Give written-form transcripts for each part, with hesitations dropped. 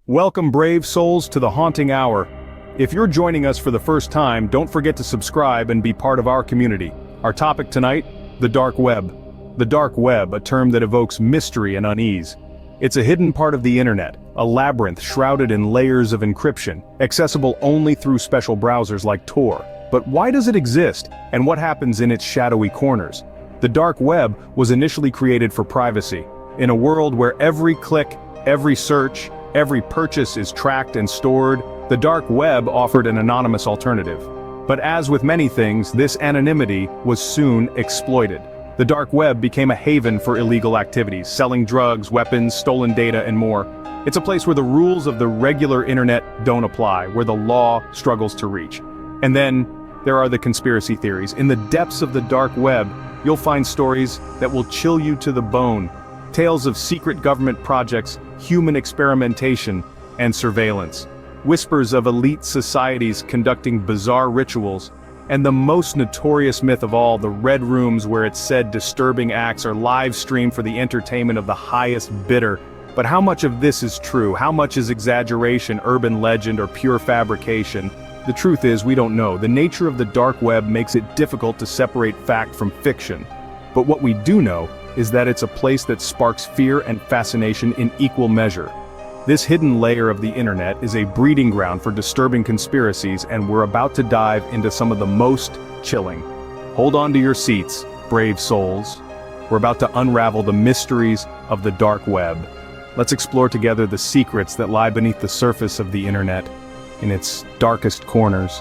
Welcome, brave souls, to the haunting hour. If you're joining us for the first time, don't forget to subscribe and be part of our community. Our topic tonight, the dark web. The dark web, a term that evokes mystery and unease. It's a hidden part of the internet, a labyrinth shrouded in layers of encryption, accessible only through special browsers like Tor. But why does it exist, and what happens in its shadowy corners? The dark web was initially created for privacy. In a world where every click, every search, every purchase is tracked and stored, the dark web offered an anonymous alternative. But as with many things, this anonymity was soon exploited. The dark web became a haven for illegal activities, selling drugs, weapons, stolen data, and more. It's a place where the rules of the regular internet don't apply, where the law struggles to reach. And then, there are the conspiracy theories. In the depths of the dark web, you'll find stories that will chill you to the bone. Tales of secret government projects, human experimentation, and surveillance. Whispers of elite societies conducting bizarre rituals. And the most notorious myth of all, the red rooms where it's said disturbing acts are live-streamed for the entertainment of the highest bidder. But how much of this is true? How much is exaggeration, urban legend, or pure fabrication? The truth is, we don't know. The nature of the dark web makes it difficult to separate fact from fiction. But what we do know is that it's a place that sparks fear and fascination in equal measure. This hidden layer of the internet is a breeding ground for disturbing conspiracies, and we're about to dive into some of the most chilling. Hold on to your seats, brave souls. We're about to unravel the mysteries of the dark web. Let's explore together the secrets that lie beneath the surface of the internet, in its darkest corners.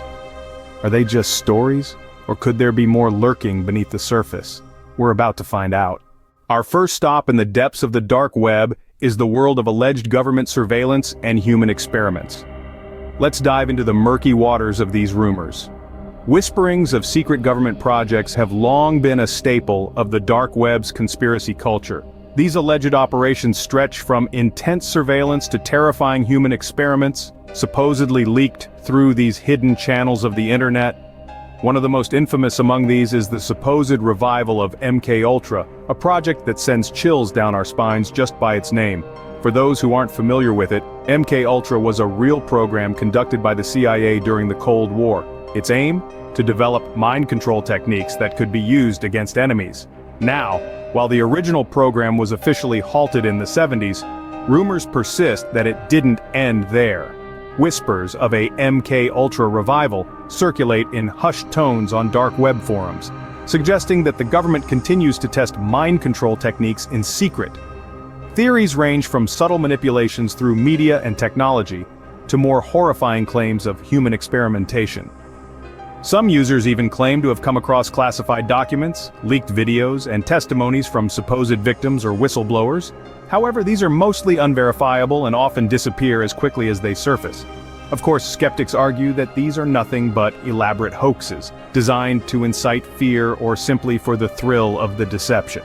Are they just stories, or could there be more lurking beneath the surface? We're about to find out. Our first stop in the depths of the dark web is the world of alleged government surveillance and human experiments. Let's dive into the murky waters of these rumors. Whisperings of secret government projects have long been a staple of the dark web's conspiracy culture. These alleged operations stretch from intense surveillance to terrifying human experiments, supposedly leaked through these hidden channels of the internet. One of the most infamous among these is the supposed revival of MKUltra, a project that sends chills down our spines just by its name. For those who aren't familiar with it, MKUltra was a real program conducted by the CIA during the Cold War. Its aim? To develop mind control techniques that could be used against enemies. Now, while the original program was officially halted in the 70s, rumors persist that it didn't end there. Whispers of a MKUltra revival circulate in hushed tones on dark web forums, suggesting that the government continues to test mind control techniques in secret. Theories range from subtle manipulations through media and technology to more horrifying claims of human experimentation. Some users even claim to have come across classified documents, leaked videos, and testimonies from supposed victims or whistleblowers. However, these are mostly unverifiable and often disappear as quickly as they surface. Of course, skeptics argue that these are nothing but elaborate hoaxes, designed to incite fear or simply for the thrill of the deception.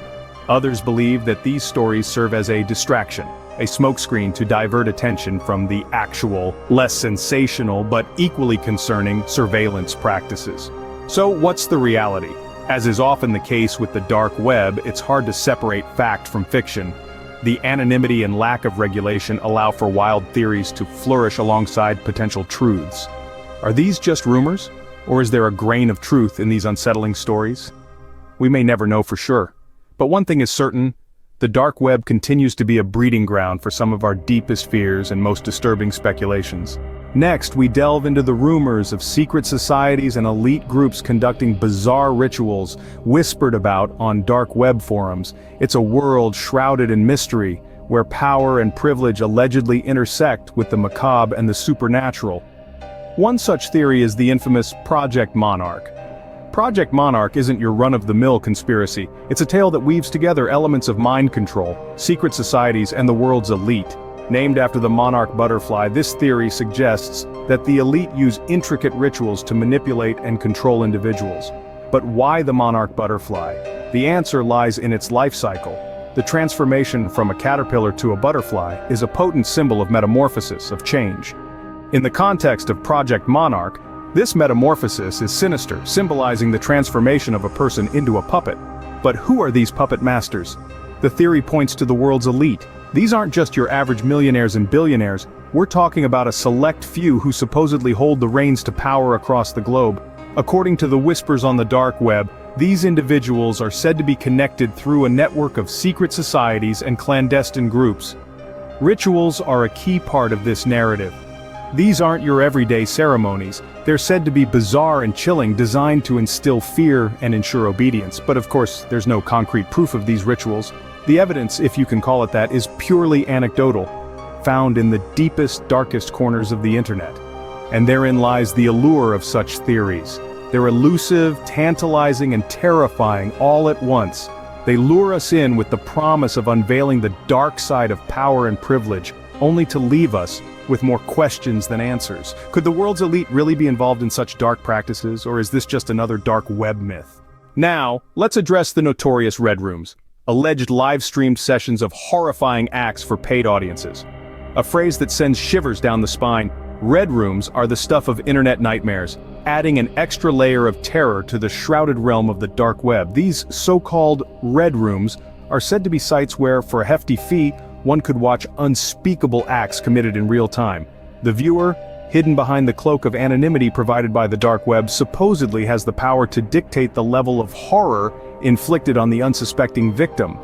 Others believe that these stories serve as a distraction, a smokescreen to divert attention from the actual, less sensational but equally concerning surveillance practices. So what's the reality? As is often the case with the dark web, it's hard to separate fact from fiction. The anonymity and lack of regulation allow for wild theories to flourish alongside potential truths. Are these just rumors? Or is there a grain of truth in these unsettling stories? We may never know for sure. But one thing is certain, the dark web continues to be a breeding ground for some of our deepest fears and most disturbing speculations. Next, we delve into the rumors of secret societies and elite groups conducting bizarre rituals whispered about on dark web forums. It's a world shrouded in mystery, where power and privilege allegedly intersect with the macabre and the supernatural. One such theory is the infamous Project Monarch. Project Monarch isn't your run-of-the-mill conspiracy. It's a tale that weaves together elements of mind control, secret societies, and the world's elite. Named after the monarch butterfly, this theory suggests that the elite use intricate rituals to manipulate and control individuals. But why the monarch butterfly? The answer lies in its life cycle. The transformation from a caterpillar to a butterfly is a potent symbol of metamorphosis, of change. In the context of Project Monarch, this metamorphosis is sinister, symbolizing the transformation of a person into a puppet. But who are these puppet masters? The theory points to the world's elite. These aren't just your average millionaires and billionaires, we're talking about a select few who supposedly hold the reins to power across the globe. According to the whispers on the dark web, these individuals are said to be connected through a network of secret societies and clandestine groups. Rituals are a key part of this narrative. These aren't your everyday ceremonies. They're said to be bizarre and chilling, designed to instill fear and ensure obedience. But of course, there's no concrete proof of these rituals. The evidence, if you can call it that, is purely anecdotal, found in the deepest, darkest corners of the internet. And therein lies the allure of such theories. They're elusive, tantalizing, and terrifying all at once. They lure us in with the promise of unveiling the dark side of power and privilege, only to leave us with more questions than answers. Could the world's elite really be involved in such dark practices, or is this just another dark web myth? Now, let's address the notorious Red Rooms, alleged live-streamed sessions of horrifying acts for paid audiences. A phrase that sends shivers down the spine. Red Rooms are the stuff of internet nightmares, adding an extra layer of terror to the shrouded realm of the dark web. These so-called Red Rooms are said to be sites where, for a hefty fee, one could watch unspeakable acts committed in real time. The viewer, hidden behind the cloak of anonymity provided by the dark web, supposedly has the power to dictate the level of horror inflicted on the unsuspecting victim.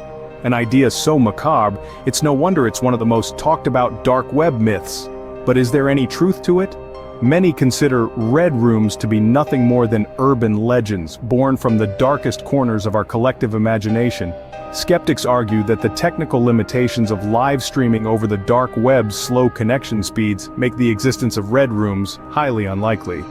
An idea so macabre, it's no wonder it's one of the most talked about dark web myths. But is there any truth to it? Many consider Red Rooms to be nothing more than urban legends, born from the darkest corners of our collective imagination. Skeptics argue that the technical limitations of live streaming over the dark web's slow connection speeds make the existence of Red Rooms highly unlikely.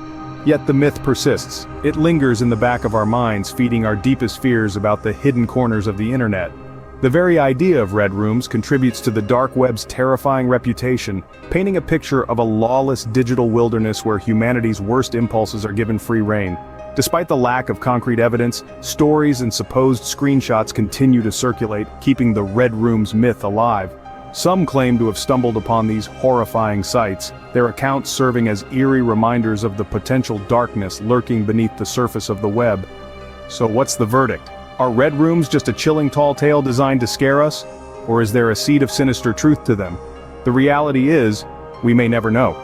Yet the myth persists. It lingers in the back of our minds, feeding our deepest fears about the hidden corners of the internet. The very idea of Red Rooms contributes to the dark web's terrifying reputation, painting a picture of a lawless digital wilderness where humanity's worst impulses are given free rein. Despite the lack of concrete evidence, stories and supposed screenshots continue to circulate, keeping the Red Rooms myth alive. Some claim to have stumbled upon these horrifying sites, their accounts serving as eerie reminders of the potential darkness lurking beneath the surface of the web. So what's the verdict? Are Red Rooms just a chilling tall tale designed to scare us? Or is there a seed of sinister truth to them? The reality is, we may never know.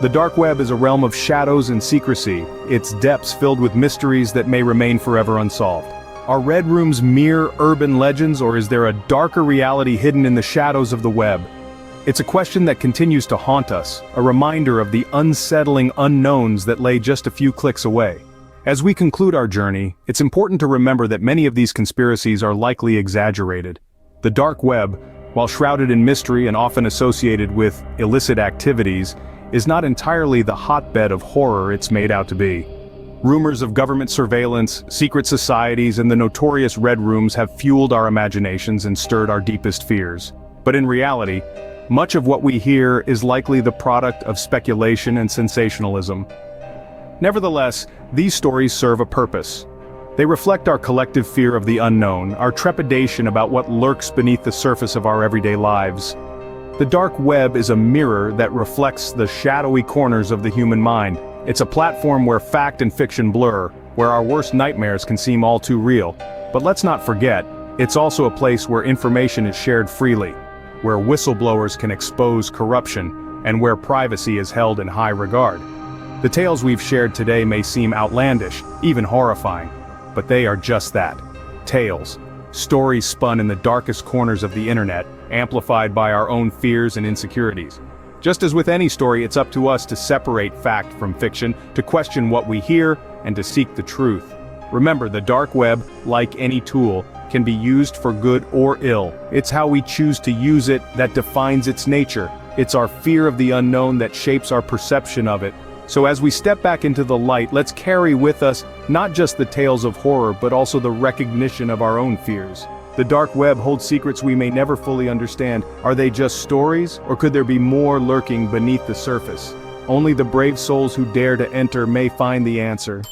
The dark web is a realm of shadows and secrecy, its depths filled with mysteries that may remain forever unsolved. Are Red Rooms mere urban legends, or is there a darker reality hidden in the shadows of the web? It's a question that continues to haunt us, a reminder of the unsettling unknowns that lay just a few clicks away. As we conclude our journey, it's important to remember that many of these conspiracies are likely exaggerated. The dark web, while shrouded in mystery and often associated with illicit activities, is not entirely the hotbed of horror it's made out to be. Rumors of government surveillance, secret societies, and the notorious Red Rooms have fueled our imaginations and stirred our deepest fears. But in reality, much of what we hear is likely the product of speculation and sensationalism. Nevertheless, these stories serve a purpose. They reflect our collective fear of the unknown, our trepidation about what lurks beneath the surface of our everyday lives. The dark web is a mirror that reflects the shadowy corners of the human mind. It's a platform where fact and fiction blur, where our worst nightmares can seem all too real. But let's not forget, it's also a place where information is shared freely, where whistleblowers can expose corruption, and where privacy is held in high regard. The tales we've shared today may seem outlandish, even horrifying, but they are just that. Tales. Stories spun in the darkest corners of the internet, amplified by our own fears and insecurities. Just as with any story, it's up to us to separate fact from fiction, to question what we hear, and to seek the truth. Remember, the dark web, like any tool, can be used for good or ill. It's how we choose to use it that defines its nature. It's our fear of the unknown that shapes our perception of it. So as we step back into the light, let's carry with us not just the tales of horror, but also the recognition of our own fears. The dark web holds secrets we may never fully understand. Are they just stories, or could there be more lurking beneath the surface? Only the brave souls who dare to enter may find the answer.